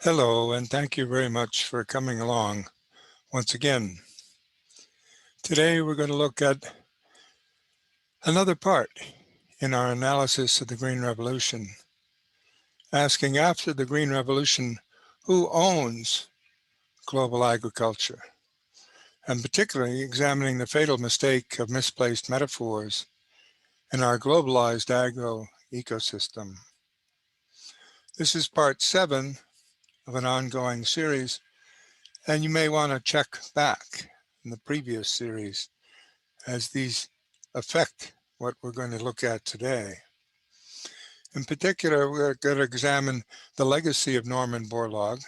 Hello, and thank you very much for coming along once again. Today we're going to look at another part in our analysis of the Green Revolution, asking after the Green Revolution, who owns global agriculture, and particularly examining the fatal mistake of misplaced metaphors in our globalized agro-ecosystem. This is part 7 of an ongoing series, and you may want to check back in the previous series as these affect what we're going to look at today. In particular, we're going to examine the legacy of Norman Borlaug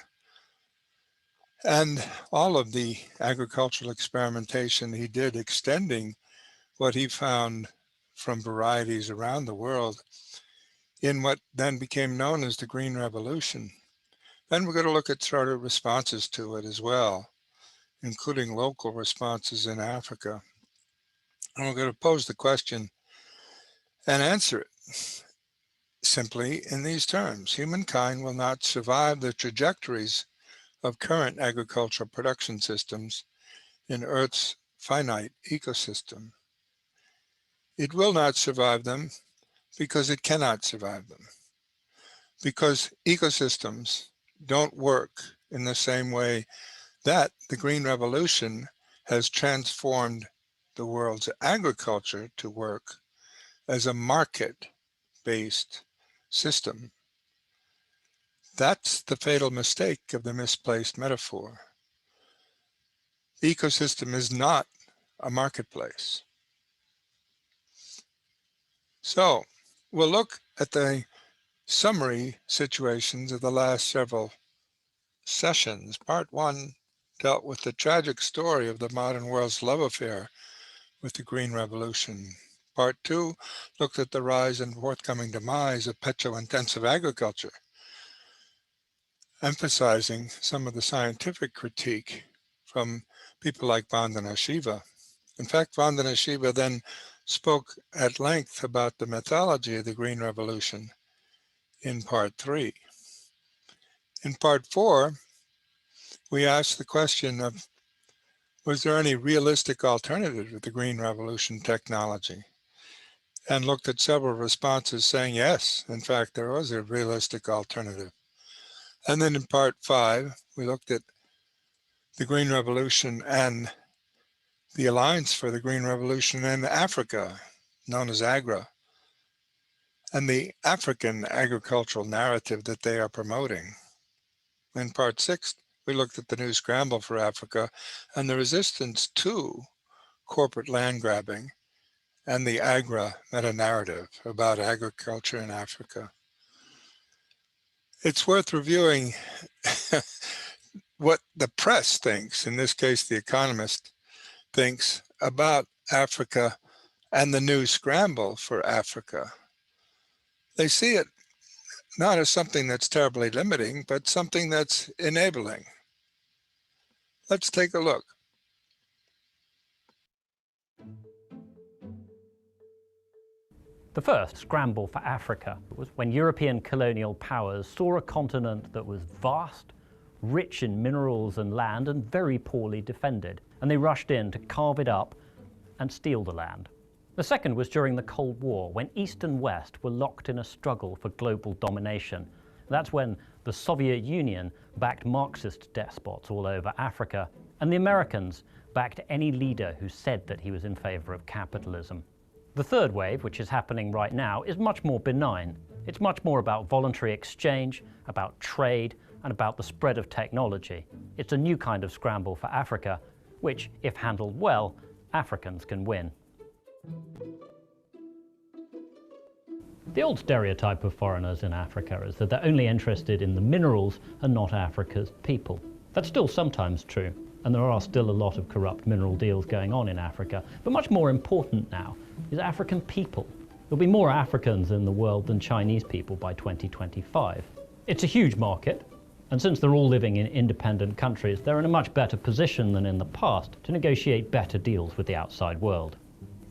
and all of the agricultural experimentation he did, extending what he found from varieties around the world in what then became known as the Green Revolution. Then we're going to look at sort of responses to it as well, including local responses in Africa. And we're going to pose the question and answer it simply in these terms. Humankind will not survive the trajectories of current agricultural production systems in Earth's finite ecosystem. It will not survive them because it cannot survive them, because ecosystems don't work in the same way that the Green Revolution has transformed the world's agriculture to work as a market-based system. That's the fatal mistake of the misplaced metaphor. The ecosystem is not a marketplace. So we'll look at the summary situations of the last several sessions. Part 1 dealt with the tragic story of the modern world's love affair with the Green Revolution. Part 2 looked at the rise and forthcoming demise of petro-intensive agriculture, emphasizing some of the scientific critique from people like Vandana Shiva. In fact, Vandana Shiva then spoke at length about the mythology of the Green Revolution in part 3. In part 4, we asked the question of, was there any realistic alternative to the Green Revolution technology? And looked at several responses saying, yes, in fact, there was a realistic alternative. And then in part 5, we looked at the Green Revolution and the Alliance for the Green Revolution in Africa, known as AGRA, and the African agricultural narrative that they are promoting. In part 6, we looked at the new scramble for Africa and the resistance to corporate land grabbing and the AGRA meta-narrative about agriculture in Africa. It's worth reviewing what the press thinks, in this case, The Economist thinks about Africa and the new scramble for Africa. They see it not as something that's terribly limiting, but something that's enabling. Let's take a look. The first scramble for Africa was when European colonial powers saw a continent that was vast, rich in minerals and land, and very poorly defended, and they rushed in to carve it up and steal the land. The second was during the Cold War, when East and West were locked in a struggle for global domination. That's when the Soviet Union backed Marxist despots all over Africa, and the Americans backed any leader who said that he was in favor of capitalism. The third wave, which is happening right now, is much more benign. It's much more about voluntary exchange, about trade, and about the spread of technology. It's a new kind of scramble for Africa, which, if handled well, Africans can win. The old stereotype of foreigners in Africa is that they're only interested in the minerals and not Africa's people. That's still sometimes true, and there are still a lot of corrupt mineral deals going on in Africa. But much more important now is African people. There'll be more Africans in the world than Chinese people by 2025. It's a huge market, and since they're all living in independent countries, they're in a much better position than in the past to negotiate better deals with the outside world.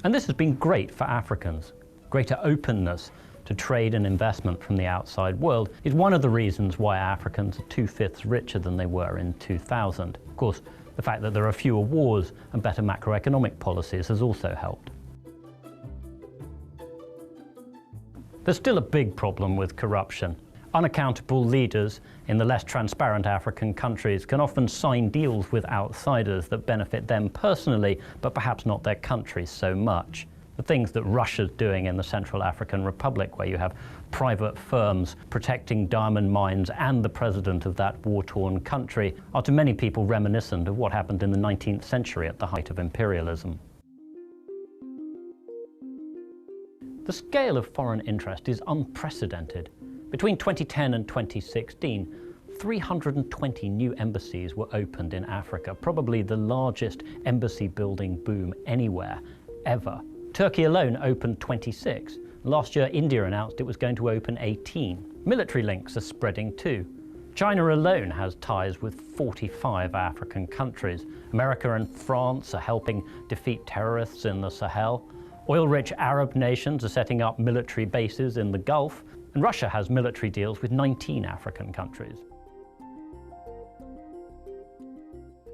And this has been great for Africans. Greater openness to trade and investment from the outside world is one of the reasons why Africans are 2/5 richer than they were in 2000. Of course, the fact that there are fewer wars and better macroeconomic policies has also helped. There's still a big problem with corruption. Unaccountable leaders in the less transparent African countries can often sign deals with outsiders that benefit them personally, but perhaps not their countries so much. The things that Russia's doing in the Central African Republic, where you have private firms protecting diamond mines and the president of that war-torn country, are to many people reminiscent of what happened in the 19th century at the height of imperialism. The scale of foreign interest is unprecedented. Between 2010 and 2016, 320 new embassies were opened in Africa, probably the largest embassy building boom anywhere, ever. Turkey alone opened 26. Last year, India announced it was going to open 18. Military links are spreading too. China alone has ties with 45 African countries. America and France are helping defeat terrorists in the Sahel. Oil-rich Arab nations are setting up military bases in the Gulf. And Russia has military deals with 19 African countries.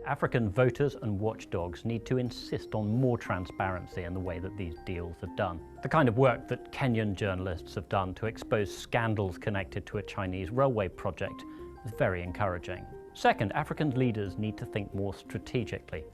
African voters and watchdogs need to insist on more transparency in the way that these deals are done. The kind of work that Kenyan journalists have done to expose scandals connected to a Chinese railway project is very encouraging. Second, African leaders need to think more strategically.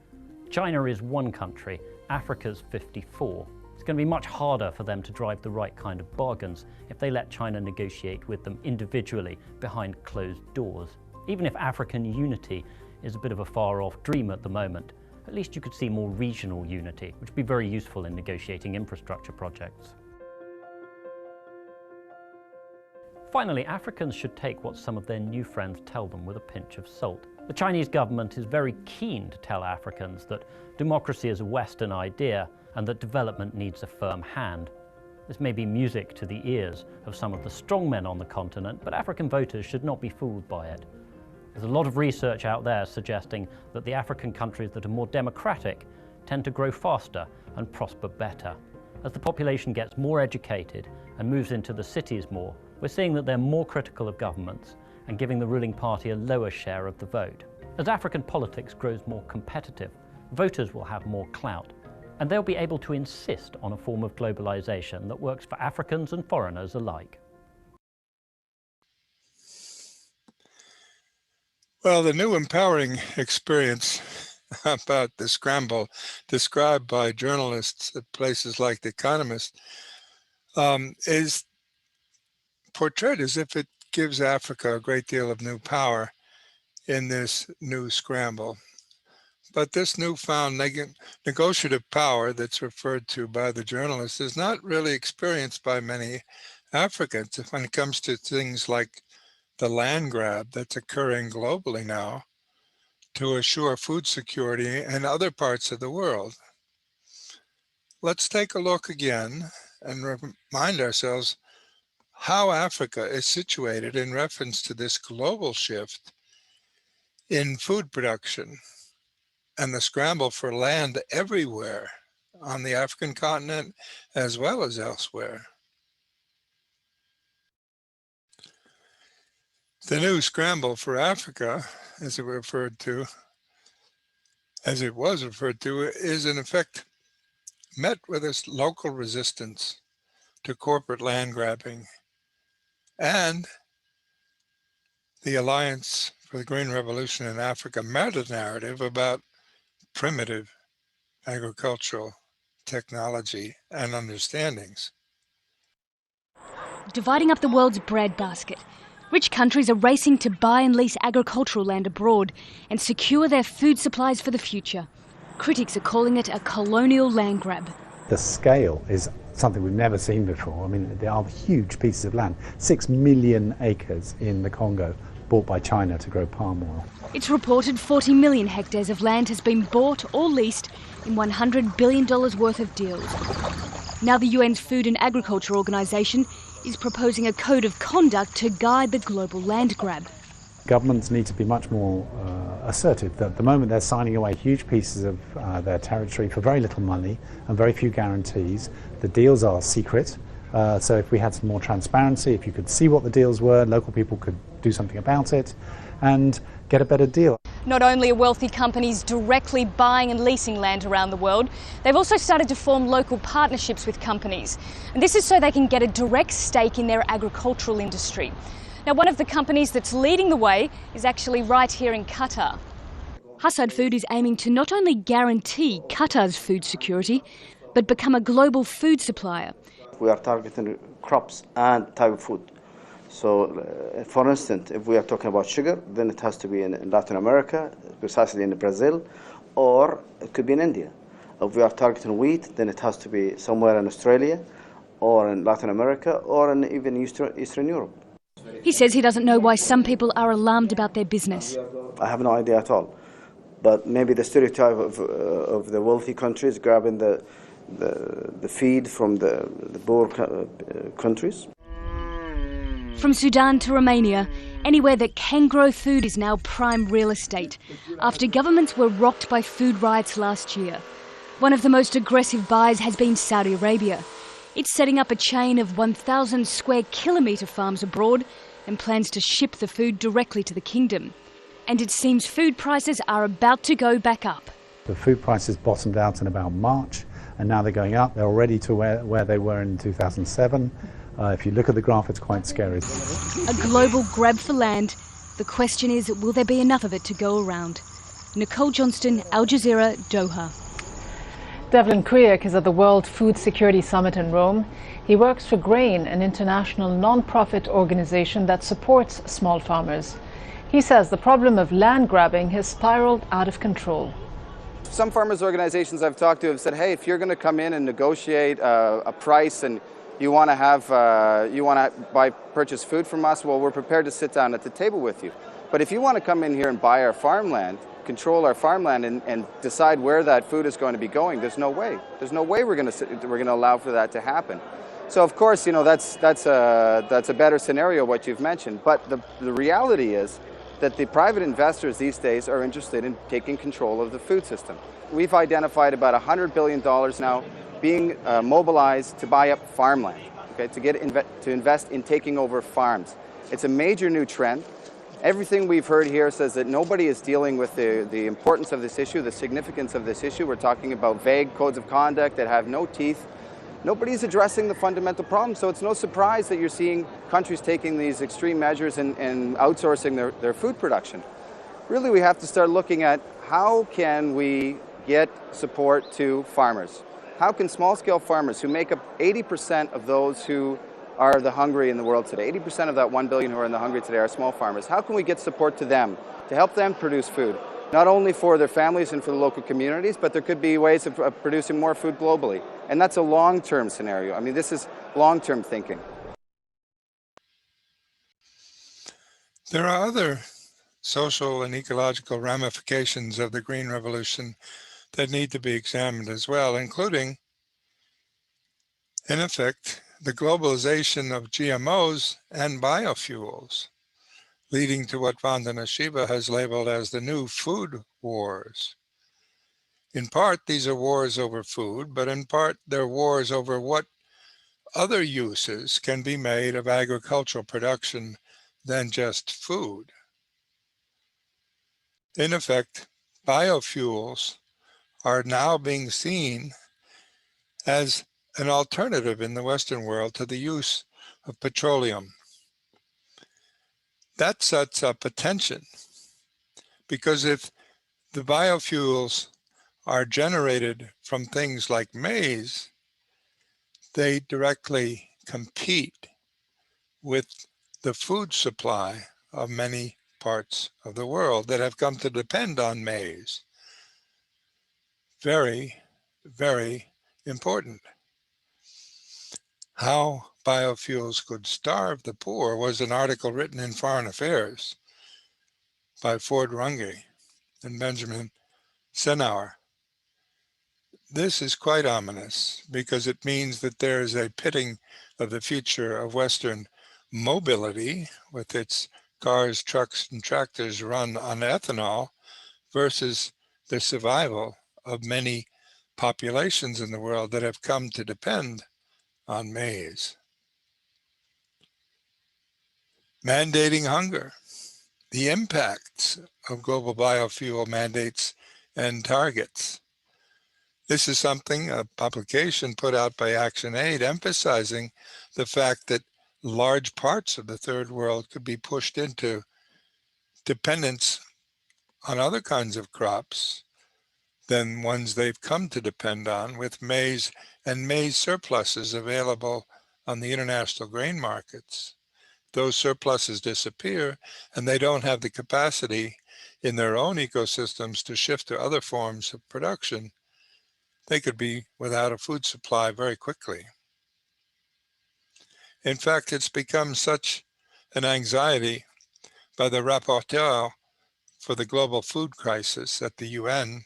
China is one country, Africa's 54. It's going to be much harder for them to drive the right kind of bargains if they let China negotiate with them individually behind closed doors. Even if African unity is a bit of a far-off dream at the moment, at least you could see more regional unity, which would be very useful in negotiating infrastructure projects. Finally, Africans should take what some of their new friends tell them with a pinch of salt. The Chinese government is very keen to tell Africans that democracy is a Western idea and that development needs a firm hand. This may be music to the ears of some of the strongmen on the continent, but African voters should not be fooled by it. There's a lot of research out there suggesting that the African countries that are more democratic tend to grow faster and prosper better. As the population gets more educated and moves into the cities more, we're seeing that they're more critical of governments and giving the ruling party a lower share of the vote. As African politics grows more competitive, voters will have more clout, and they'll be able to insist on a form of globalization that works for Africans and foreigners alike. Well, the new empowering experience about the scramble described by journalists at places like The Economist is portrayed as if it gives Africa a great deal of new power in this new scramble. But this newfound negotiative power that's referred to by the journalists is not really experienced by many Africans when it comes to things like the land grab that's occurring globally now to assure food security in other parts of the world. Let's take a look again and remind ourselves how Africa is situated in reference to this global shift in food production and the scramble for land everywhere on the African continent as well as elsewhere. The new scramble for Africa, as it was referred to, is in effect met with a local resistance to corporate land grabbing and the Alliance for the Green Revolution in Africa meta-narrative about primitive agricultural technology and understandings. Dividing up the world's breadbasket, rich countries are racing to buy and lease agricultural land abroad and secure their food supplies for the future. Critics are calling it a colonial land grab. The scale is something we've never seen before. I mean, there are huge pieces of land, 6 million acres in the Congo, bought by China to grow palm oil. It's reported 40 million hectares of land has been bought or leased in $100 billion worth of deals. Now the UN's Food and Agriculture Organization is proposing a code of conduct to guide the global land grab. Governments need to be much more assertive. At the moment they're signing away huge pieces of their territory for very little money and very few guarantees. The deals are secret. So if we had some more transparency, if you could see what the deals were, local people could do something about it and get a better deal. Not only are wealthy companies directly buying and leasing land around the world, they've also started to form local partnerships with companies. And this is so they can get a direct stake in their agricultural industry. Now, one of the companies that's leading the way is actually right here in Qatar. Hassad Food is aiming to not only guarantee Qatar's food security, but become a global food supplier. We are targeting crops and type of food. So, for instance, if we are talking about sugar, then it has to be in Latin America, precisely in Brazil, or it could be in India. If we are targeting wheat, then it has to be somewhere in Australia, or in Latin America, or in even Eastern Europe. He says he doesn't know why some people are alarmed about their business. I have no idea at all. But maybe the stereotype of the wealthy countries grabbing the feed from the poor countries. From Sudan to Romania, anywhere that can grow food is now prime real estate, after governments were rocked by food riots last year. One of the most aggressive buyers has been Saudi Arabia. It's setting up a chain of 1,000 square kilometre farms abroad and plans to ship the food directly to the kingdom. And it seems food prices are about to go back up. The food prices bottomed out in about March, and now they're going up. They're already to where they were in 2007. If you look at the graph, it's quite scary. A global grab for land. The question is, will there be enough of it to go around? Nicole Johnston, Al Jazeera, Doha. Devlin Kuyik is at the World Food Security Summit in Rome. He works for GRAIN, an international non-profit organization that supports small farmers. He says the problem of land grabbing has spiraled out of control. Some farmers' organizations I've talked to have said, hey, if you're going to come in and negotiate a price and you want to purchase food from us, well, we're prepared to sit down at the table with you. But if you want to come in here and buy our farmland, control our farmland and decide where that food is going to be going, there's no way. There's no way we're going to allow for that to happen. So of course, you know, that's a better scenario what you've mentioned. But the reality is that the private investors these days are interested in taking control of the food system. We've identified about $100 billion now being mobilized to buy up farmland, okay, to invest in taking over farms. It's a major new trend. Everything we've heard here says that nobody is dealing with the importance of this issue, the significance of this issue. We're talking about vague codes of conduct that have no teeth. Nobody's addressing the fundamental problem, so it's no surprise that you're seeing countries taking these extreme measures and outsourcing their food production. Really, we have to start looking at how can we get support to farmers? How can small-scale farmers who make up 80% of those who are the hungry in the world today, 80% of that 1 billion who are in the hungry today are small farmers, how can we get support to them to help them produce food? Not only for their families and for the local communities, but there could be ways of producing more food globally. And that's a long-term scenario. I mean, this is long-term thinking. There are other social and ecological ramifications of the Green Revolution that need to be examined as well, including, in effect, the globalization of GMOs and biofuels, leading to what Vandana Shiva has labeled as the new food wars. In part, these are wars over food, but in part, they're wars over what other uses can be made of agricultural production than just food. In effect, biofuels are now being seen as an alternative in the Western world to the use of petroleum. That sets up a tension, because if the biofuels are generated from things like maize, they directly compete with the food supply of many parts of the world that have come to depend on maize. Very, very important. How biofuels could starve the poor was an article written in Foreign Affairs by Ford Runge and Benjamin Senauer. This is quite ominous because it means that there is a pitting of the future of Western mobility with its cars, trucks, and tractors run on ethanol versus the survival of many populations in the world that have come to depend on maize. mandating hunger, the impacts of global biofuel mandates and targets. This is something, a publication put out by ActionAid, emphasizing the fact that large parts of the third world could be pushed into dependence on other kinds of crops than ones they've come to depend on, with maize and maize surpluses available on the international grain markets. Those surpluses disappear and they don't have the capacity in their own ecosystems to shift to other forms of production. They could be without a food supply very quickly. In fact, it's become such an anxiety by the rapporteur for the global food crisis at the UN,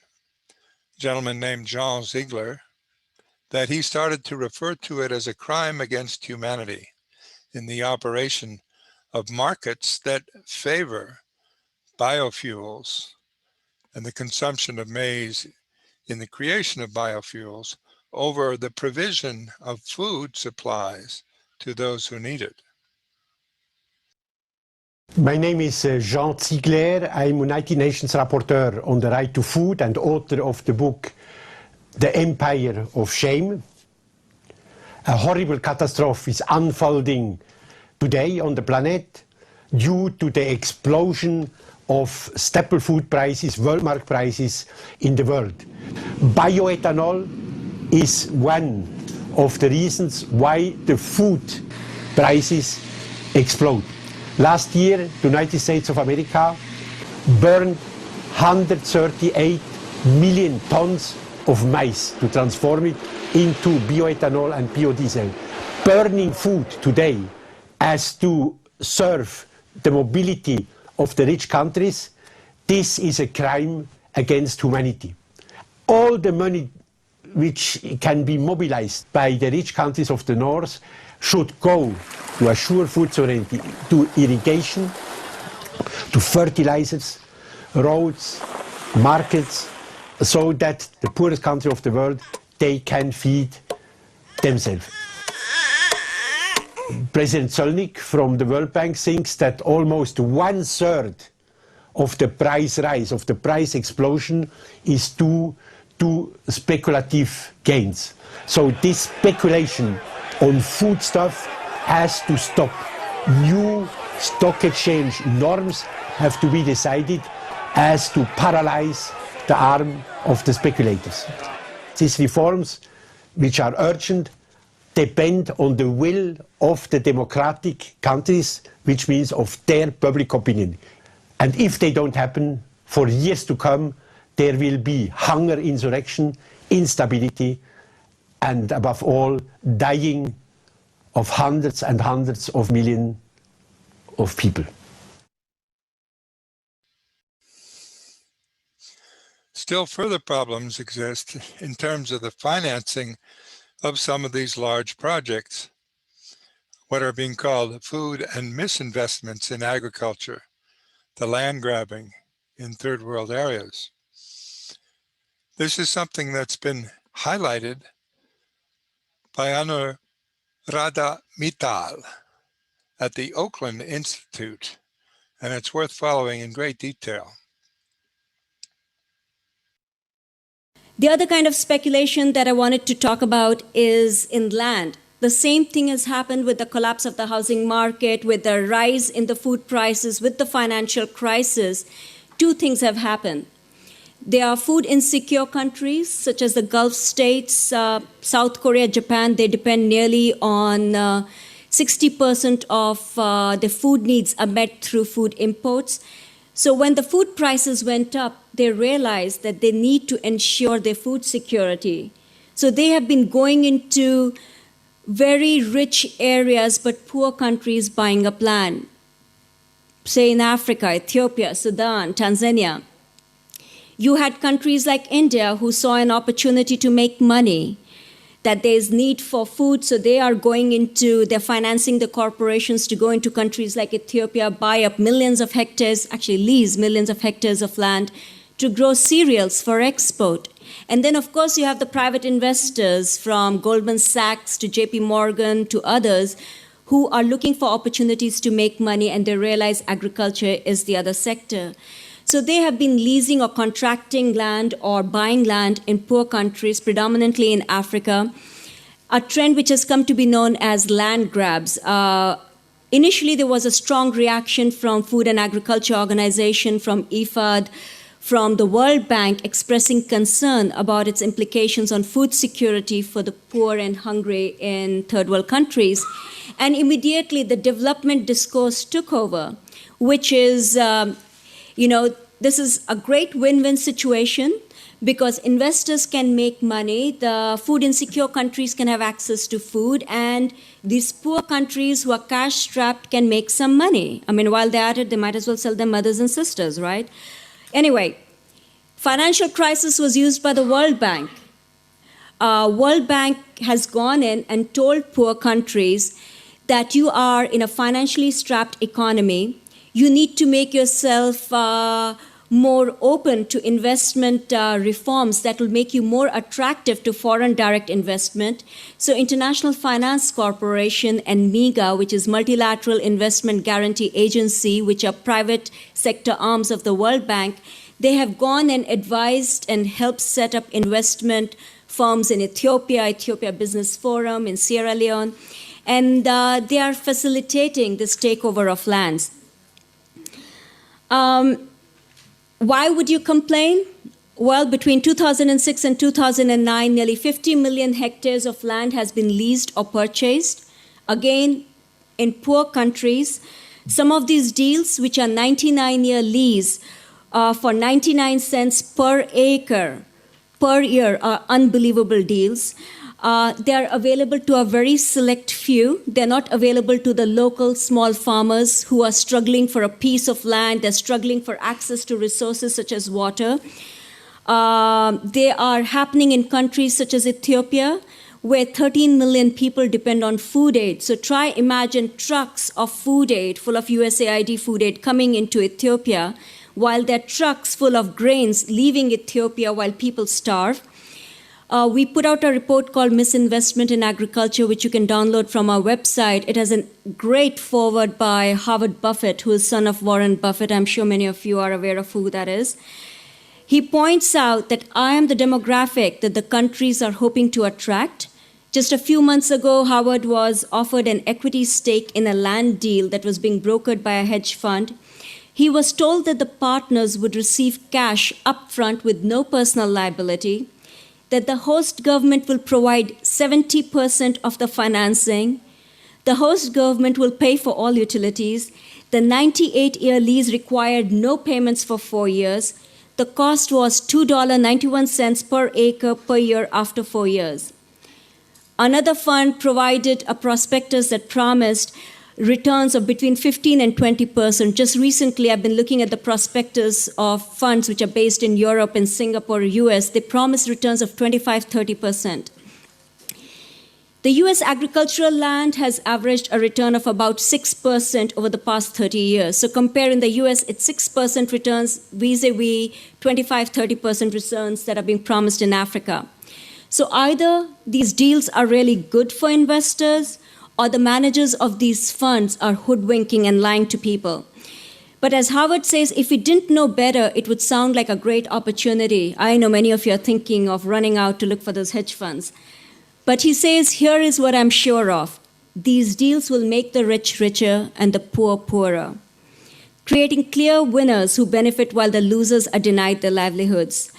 a gentleman named Jean Ziegler, that he started to refer to it as a crime against humanity in the operation of markets that favor biofuels and the consumption of maize in the creation of biofuels over the provision of food supplies to those who need it. My name is Jean Ziegler. I'm a United Nations rapporteur on the right to food and author of the book The Empire of Shame. A horrible catastrophe is unfolding today on the planet due to the explosion of staple food prices, world market prices in the world. Bioethanol is one of the reasons why the food prices explode. Last year, the United States of America burned 138 million tons of maize to transform it into bioethanol and biodiesel. Burning food today as to serve the mobility of the rich countries, this is a crime against humanity. All the money which can be mobilized by the rich countries of the north should go to assure food sovereignty, to irrigation, to fertilizers, roads, markets, so that the poorest country of the world, they can feed themselves. President Solnik from the World Bank thinks that almost 1/3 of the price rise, of the price explosion, is due to speculative gains. So this speculation on foodstuff has to stop. New stock exchange norms have to be decided as to paralyze the arm of the speculators. These reforms, which are urgent, depend on the will of the democratic countries, which means of their public opinion. And if they don't happen, for years to come, there will be hunger, insurrection, instability, and above all, dying of hundreds and hundreds of millions of people. Still further problems exist in terms of the financing of some of these large projects, what are being called food and misinvestments in agriculture, the land grabbing in third world areas. This is something that's been highlighted by Anuradha Mittal at the Oakland Institute, and it's worth following in great detail. The other kind of speculation that I wanted to talk about is in land. The same thing has happened with the collapse of the housing market, with the rise in the food prices, with the financial crisis. Two things have happened. There are food insecure countries, such as the Gulf states, South Korea, Japan. They depend nearly on 60% of their food needs are met through food imports. So when the food prices went up, they realized that they need to ensure their food security. So they have been going into very rich areas but poor countries buying up land. Say in Africa, Ethiopia, Sudan, Tanzania. You had countries like India who saw an opportunity to make money, that there's need for food, so they're financing the corporations to go into countries like Ethiopia, buy up millions of hectares, actually lease millions of hectares of land to grow cereals for export. And then, of course, you have the private investors from Goldman Sachs to JP Morgan to others who are looking for opportunities to make money, and they realize agriculture is the other sector. So they have been leasing or contracting land or buying land in poor countries, predominantly in Africa, a trend which has come to be known as land grabs. Initially, there was a strong reaction from Food and Agriculture Organization, from IFAD, from the World Bank, expressing concern about its implications on food security for the poor and hungry in third world countries. And immediately, the development discourse took over, which is, this is a great win-win situation, because investors can make money, the food insecure countries can have access to food, and these poor countries who are cash-strapped can make some money. I mean, while they're at it, they might as well sell their mothers and sisters, right? Anyway, financial crisis was used by the World Bank. World Bank has gone in and told poor countries that you are in a financially strapped economy. You need to make yourself more open to investment reforms that will make you more attractive to foreign direct investment. So International Finance Corporation and MIGA, which is Multilateral Investment Guarantee Agency, which are private sector arms of the World Bank, they have gone and advised and helped set up investment firms in Ethiopia Business Forum, in Sierra Leone, and they are facilitating this takeover of lands. Why would you complain? Well, between 2006 and 2009, nearly 50 million hectares of land has been leased or purchased, again, in poor countries. Some of these deals, which are 99-year lease for 99 cents per acre per year, are unbelievable deals. They are available to a very select few. They're not available to the local small farmers who are struggling for a piece of land. They're struggling for access to resources such as water. They are happening in countries such as Ethiopia, where 13 million people depend on food aid. So imagine trucks of food aid, full of USAID food aid, coming into Ethiopia, while there are trucks full of grains leaving Ethiopia while people starve. We put out a report called Misinvestment in Agriculture, which you can download from our website. It has a great foreword by Howard Buffett, who is son of Warren Buffett. I'm sure many of you are aware of who that is. He points out that I am the demographic that the countries are hoping to attract. Just a few months ago, Howard was offered an equity stake in a land deal that was being brokered by a hedge fund. He was told that the partners would receive cash upfront with no personal liability, that the host government will provide 70% of the financing. The host government will pay for all utilities. The 98-year lease required no payments for 4 years. The cost was $2.91 per acre per year after 4 years. Another fund provided a prospectus that promised returns of between 15 and 20%. Just recently, I've been looking at the prospectus of funds which are based in Europe and Singapore, US. They promise returns of 25-30%. The US agricultural land has averaged a return of about 6% over the past 30 years. So compare in the US, it's 6% returns vis-a-vis 25-30% returns that are being promised in Africa. So either these deals are really good for investors, or the managers of these funds are hoodwinking and lying to people. But as Howard says, if we didn't know better, it would sound like a great opportunity. I know many of you are thinking of running out to look for those hedge funds. But he says, here is what I'm sure of. These deals will make the rich richer and the poor poorer, creating clear winners who benefit while the losers are denied their livelihoods.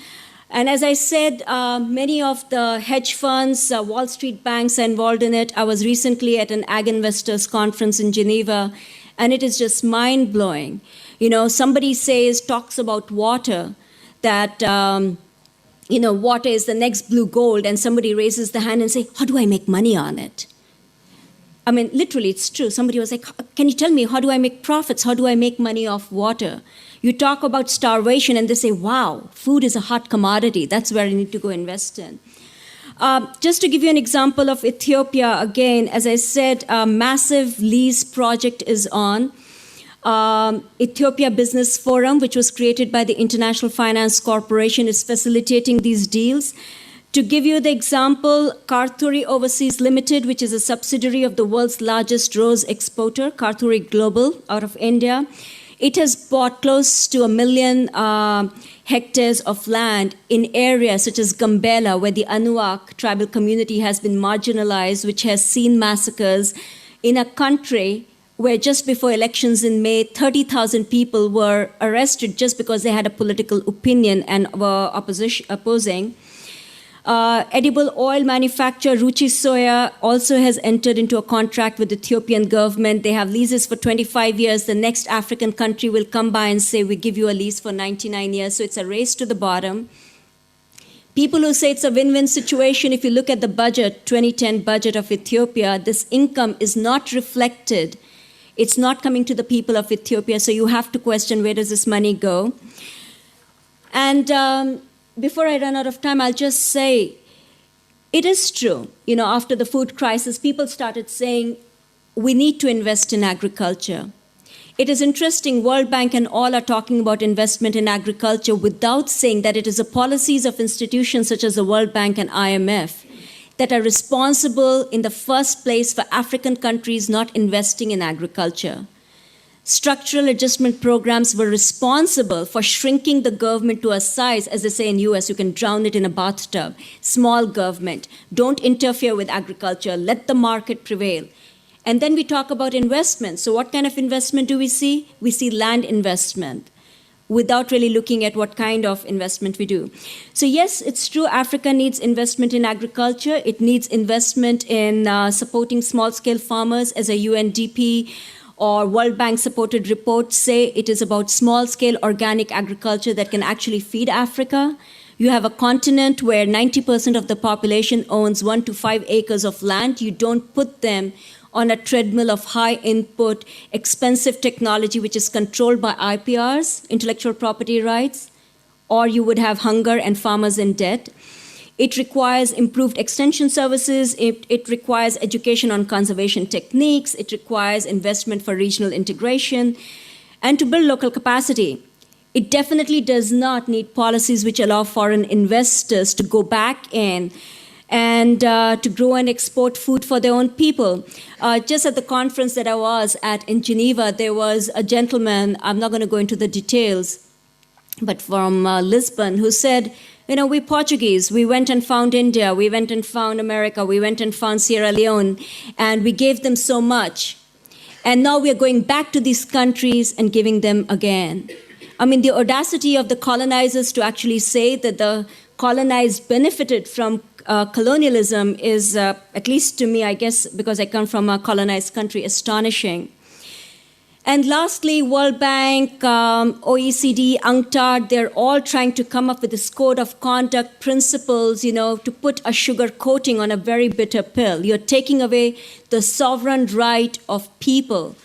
And as I said, many of the hedge funds, Wall Street banks are involved in it. I was recently at an ag investors conference in Geneva, and it is just mind-blowing. Somebody talks about water, that, water is the next blue gold, and somebody raises the hand and say, how do I make money on it? I mean, literally, it's true. Somebody was like, can you tell me, how do I make profits? How do I make money off water? You talk about starvation, and they say, wow, food is a hot commodity. That's where I need to go invest in. Just to give you an example of Ethiopia, again, as I said, a massive lease project is on. Ethiopia Business Forum, which was created by the International Finance Corporation, is facilitating these deals. To give you the example, Karthuri Overseas Limited, which is a subsidiary of the world's largest rose exporter, Karthuri Global, out of India, it has bought close to 1 million hectares of land in areas such as Gambela, where the Anuak tribal community has been marginalized, which has seen massacres in a country where just before elections in May, 30,000 people were arrested just because they had a political opinion and were opposing. Edible oil manufacturer Ruchi Soya also has entered into a contract with the Ethiopian government. They have leases for 25 years. The next African country will come by and say, we give you a lease for 99 years. So it's a race to the bottom. People who say it's a win-win situation, if you look at the budget, 2010 budget of Ethiopia, this income is not reflected. It's not coming to the people of Ethiopia. So you have to question, where does this money go? And before I run out of time, I'll just say, it is true. After the food crisis, people started saying, we need to invest in agriculture. It is interesting, World Bank and all are talking about investment in agriculture without saying that it is the policies of institutions such as the World Bank and IMF that are responsible in the first place for African countries not investing in agriculture. Structural adjustment programs were responsible for shrinking the government to a size, as they say in US, you can drown it in a bathtub. Small government. Don't interfere with agriculture. Let the market prevail. And then we talk about investment. So what kind of investment do we see? We see land investment without really looking at what kind of investment we do. So yes, it's true, Africa needs investment in agriculture. It needs investment in supporting small-scale farmers, as a UNDP or World Bank-supported reports say it is about small-scale organic agriculture that can actually feed Africa. You have a continent where 90% of the population owns 1 to 5 acres of land. You don't put them on a treadmill of high input, expensive technology, which is controlled by IPRs, intellectual property rights, or you would have hunger and farmers in debt. It requires improved extension services. It requires education on conservation techniques. It requires investment for regional integration and to build local capacity. It definitely does not need policies which allow foreign investors to go back in and to grow and export food for their own people. Just at the conference that I was at in Geneva, there was a gentleman, I'm not going to go into the details, but from Lisbon, who said, we're Portuguese. We went and found India. We went and found America. We went and found Sierra Leone. And we gave them so much. And now we're going back to these countries and giving them again. I mean, the audacity of the colonizers to actually say that the colonized benefited from colonialism is, at least to me, I guess, because I come from a colonized country, astonishing. And lastly, World Bank, OECD, UNCTAD, they're all trying to come up with this code of conduct principles, to put a sugar coating on a very bitter pill. You're taking away the sovereign right of people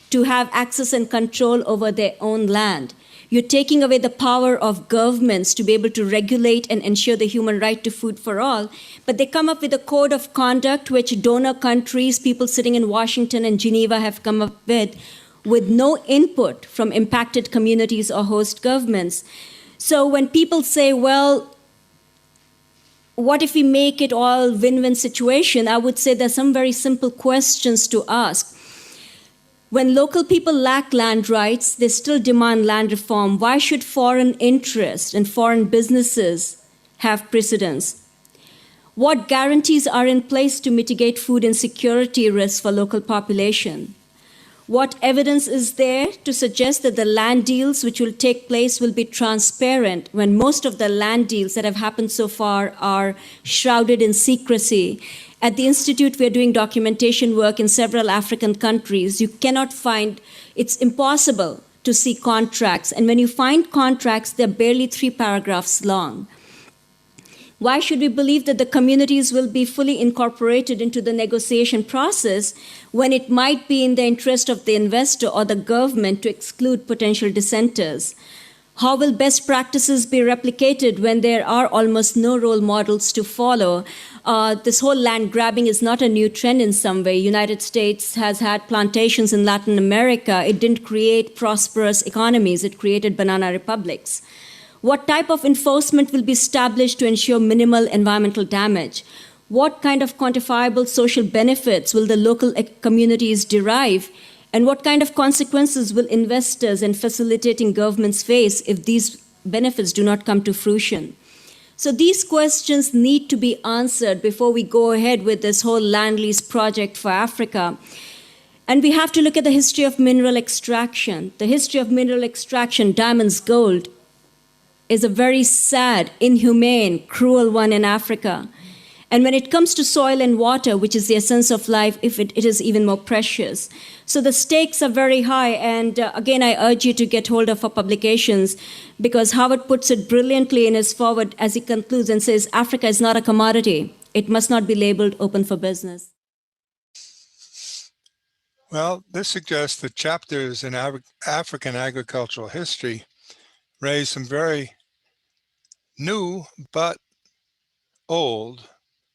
to have access and control over their own land. You're taking away the power of governments to be able to regulate and ensure the human right to food for all. But they come up with a code of conduct which donor countries, people sitting in Washington and Geneva have come up with no input from impacted communities or host governments. So when people say, well, what if we make it all win-win situation? I would say there's some very simple questions to ask. When local people lack land rights, they still demand land reform. Why should foreign interests and foreign businesses have precedence? What guarantees are in place to mitigate food insecurity risks for local population? What evidence is there to suggest that the land deals which will take place will be transparent when most of the land deals that have happened so far are shrouded in secrecy? At the Institute, we are doing documentation work in several African countries. You cannot find, it's impossible to see contracts. And when you find contracts, they're barely 3 paragraphs long. Why should we believe that the communities will be fully incorporated into the negotiation process when it might be in the interest of the investor or the government to exclude potential dissenters? How will best practices be replicated when there are almost no role models to follow? This whole land grabbing is not a new trend in some way. United States has had plantations in Latin America. It didn't create prosperous economies. It created banana republics. What type of enforcement will be established to ensure minimal environmental damage? What kind of quantifiable social benefits will the local communities derive? And what kind of consequences will investors and facilitating governments face if these benefits do not come to fruition? So these questions need to be answered before we go ahead with this whole land lease project for Africa. And we have to look at the history of mineral extraction. The history of mineral extraction, diamonds, gold, is a very sad, inhumane, cruel one in Africa. And when it comes to soil and water, which is the essence of life, it is even more precious. So the stakes are very high. And again, I urge you to get hold of our publications, because Howard puts it brilliantly in his foreword as he concludes and says, Africa is not a commodity. It must not be labeled open for business. Well, this suggests that chapters in African agricultural history raise some very new but old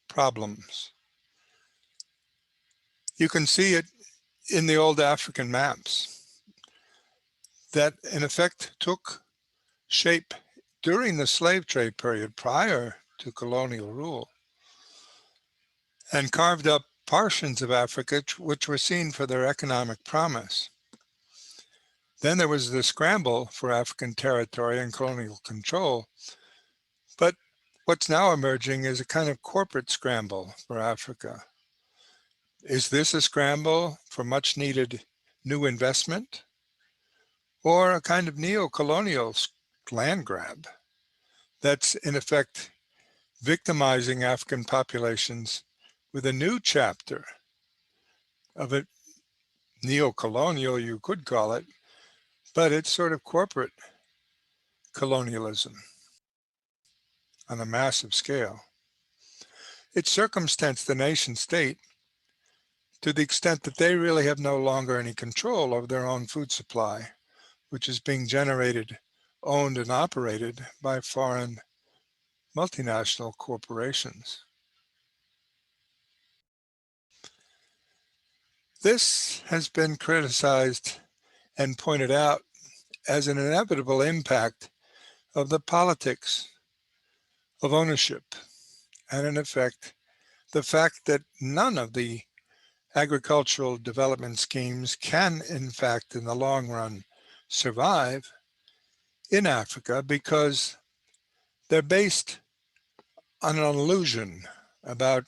problems. You can see it in the old African maps that in effect took shape during the slave trade period prior to colonial rule and carved up portions of Africa which were seen for their economic promise. Then there was the scramble for African territory and colonial control, but what's now emerging is a kind of corporate scramble for Africa. Is this a scramble for much needed new investment, or a kind of neo-colonial land grab that's in effect victimizing African populations with a new chapter of it, neo-colonial you could call it, but it's sort of corporate colonialism on a massive scale. It circumstance the nation state to the extent that they really have no longer any control over their own food supply, which is being generated, owned, and operated by foreign multinational corporations. This has been criticized and pointed out as an inevitable impact of the politics of ownership, and in effect, the fact that none of the agricultural development schemes can, in fact, in the long run, survive in Africa because they're based on an illusion about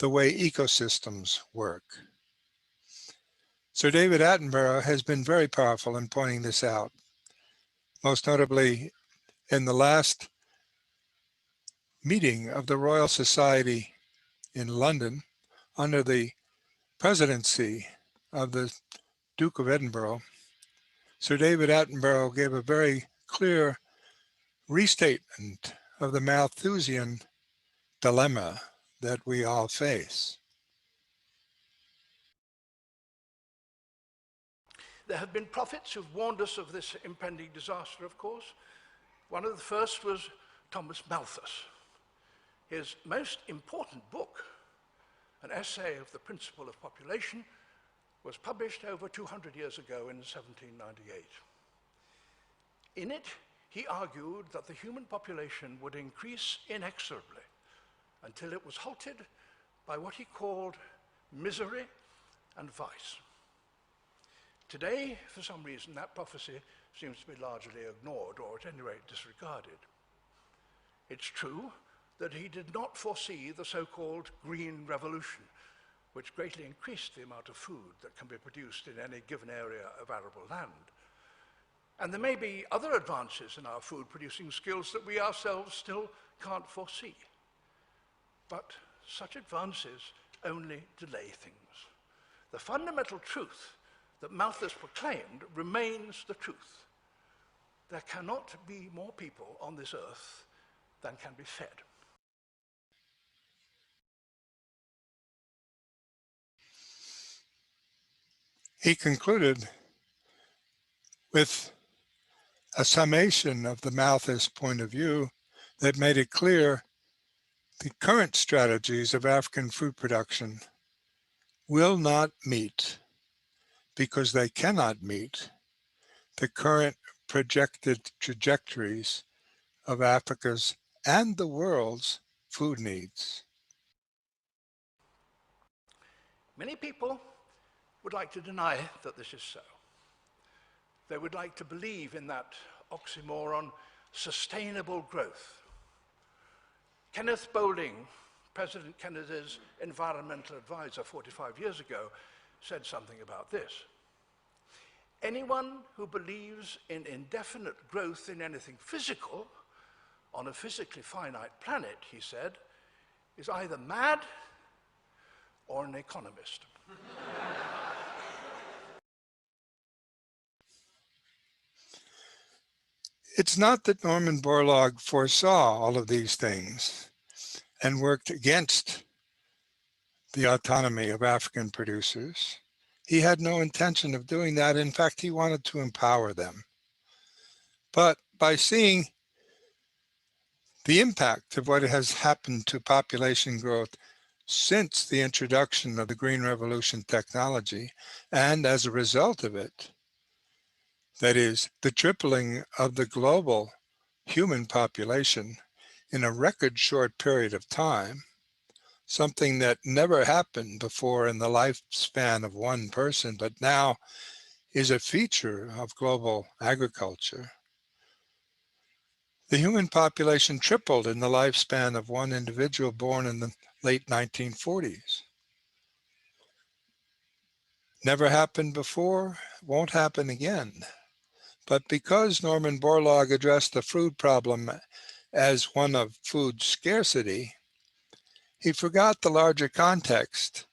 the way ecosystems work. Sir David Attenborough has been very powerful in pointing this out, most notably in the last meeting of the Royal Society in London under the presidency of the Duke of Edinburgh. Sir David Attenborough gave a very clear restatement of the Malthusian dilemma that we all face. There have been prophets who've warned us of this impending disaster, of course. One of the first was Thomas Malthus. His most important book, an essay of the principle of population, was published over 200 years ago in 1798. In it, he argued that the human population would increase inexorably until it was halted by what he called misery and vice. Today, for some reason, that prophecy seems to be largely ignored, or at any rate disregarded. It's true that he did not foresee the so-called Green Revolution, which greatly increased the amount of food that can be produced in any given area of arable land. And there may be other advances in our food-producing skills that we ourselves still can't foresee. But such advances only delay things. The fundamental truth that Malthus proclaimed remains the truth. There cannot be more people on this earth than can be fed. He concluded with a summation of the Malthus point of view that made it clear the current strategies of African food production will not meet, because they cannot meet, the current projected trajectories of Africa's and the world's food needs. Many people would like to deny that this is so. They would like to believe in that oxymoron, sustainable growth. Kenneth Boulding, President Kennedy's environmental advisor 45 years ago, said something about this. Anyone who believes in indefinite growth in anything physical on a physically finite planet, he said, is either mad or an economist. It's not that Norman Borlaug foresaw all of these things and worked against the autonomy of African producers. He had no intention of doing that. In fact, he wanted to empower them. But by seeing the impact of what has happened to population growth since the introduction of the Green Revolution technology, and as a result of it, that is, the tripling of the global human population in a record short period of time, something that never happened before in the lifespan of one person, but now is a feature of global agriculture. The human population tripled in the lifespan of one individual born in the late 1940s. Never happened before, won't happen again. But because Norman Borlaug addressed the food problem as one of food scarcity, he forgot the larger context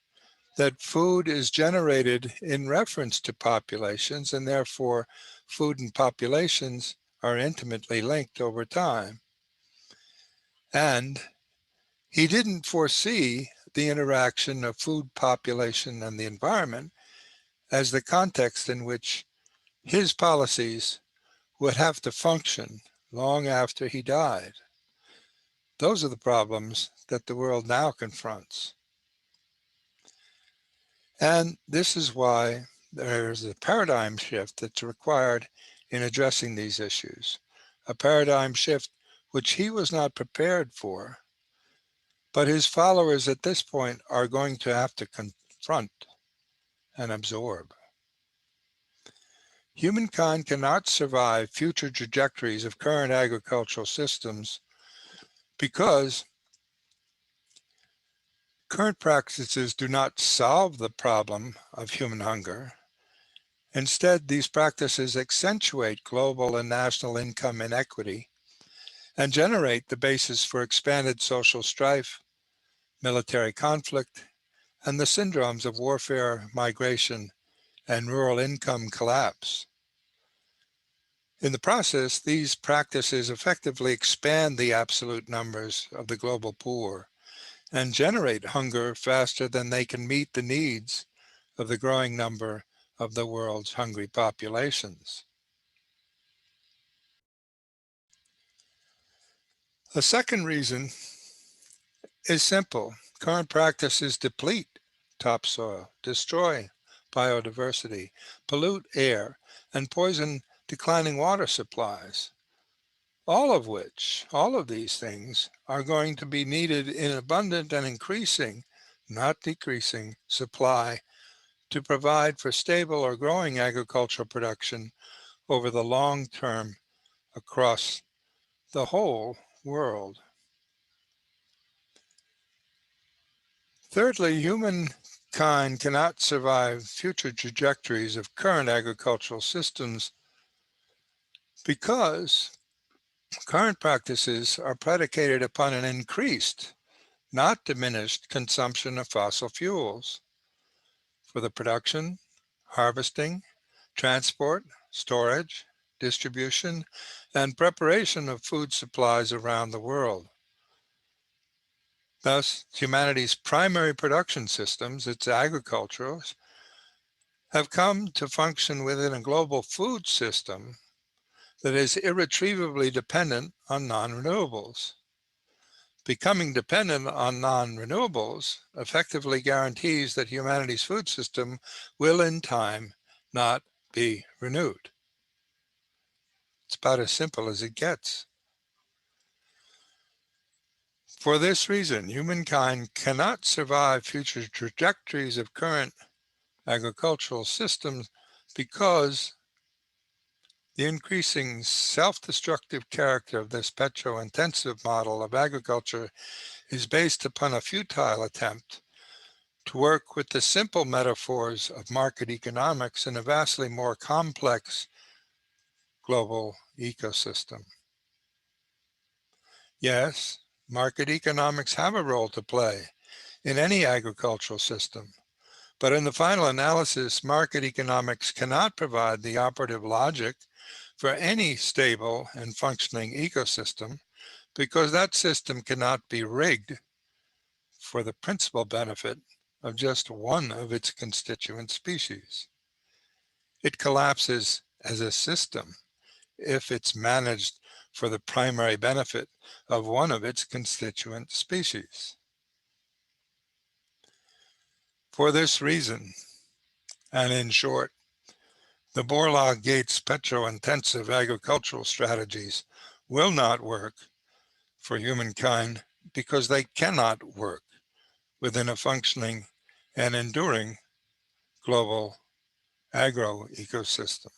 that food is generated in reference to populations, and therefore food and populations are intimately linked over time. And he didn't foresee the interaction of food, population, and the environment as the context in which his policies would have to function long after he died. Those are the problems that the world now confronts. And this is why there's a paradigm shift that's required in addressing these issues, a paradigm shift which he was not prepared for, but his followers at this point are going to have to confront and absorb. Humankind cannot survive future trajectories of current agricultural systems because current practices do not solve the problem of human hunger. Instead, these practices accentuate global and national income inequity and generate the basis for expanded social strife, military conflict, and the syndromes of warfare, migration, and rural income collapse. In the process, these practices effectively expand the absolute numbers of the global poor and generate hunger faster than they can meet the needs of the growing number of the world's hungry populations. A second reason is simple. Current practices deplete topsoil, destroy biodiversity, pollute air, and poison declining water supplies. All of these things are going to be needed in abundant and increasing, not decreasing, supply to provide for stable or growing agricultural production over the long term across the whole world. Thirdly, humankind cannot survive future trajectories of current agricultural systems because current practices are predicated upon an increased, not diminished, consumption of fossil fuels for the production, harvesting, transport, storage, distribution, and preparation of food supplies around the world. Thus, humanity's primary production systems, its agriculture, have come to function within a global food system that is irretrievably dependent on non-renewables. Becoming dependent on non-renewables effectively guarantees that humanity's food system will in time not be renewed. It's about as simple as it gets. For this reason, humankind cannot survive future trajectories of current agricultural systems because the increasing self-destructive character of this petro-intensive model of agriculture is based upon a futile attempt to work with the simple metaphors of market economics in a vastly more complex global ecosystem. Yes, market economics have a role to play in any agricultural system, but in the final analysis, market economics cannot provide the operative logic for any stable and functioning ecosystem because that system cannot be rigged for the principal benefit of just one of its constituent species. It collapses as a system if it's managed for the primary benefit of one of its constituent species. For this reason, and in short, the Borlaug-Gates petro-intensive agricultural strategies will not work for humankind because they cannot work within a functioning and enduring global agro-ecosystem.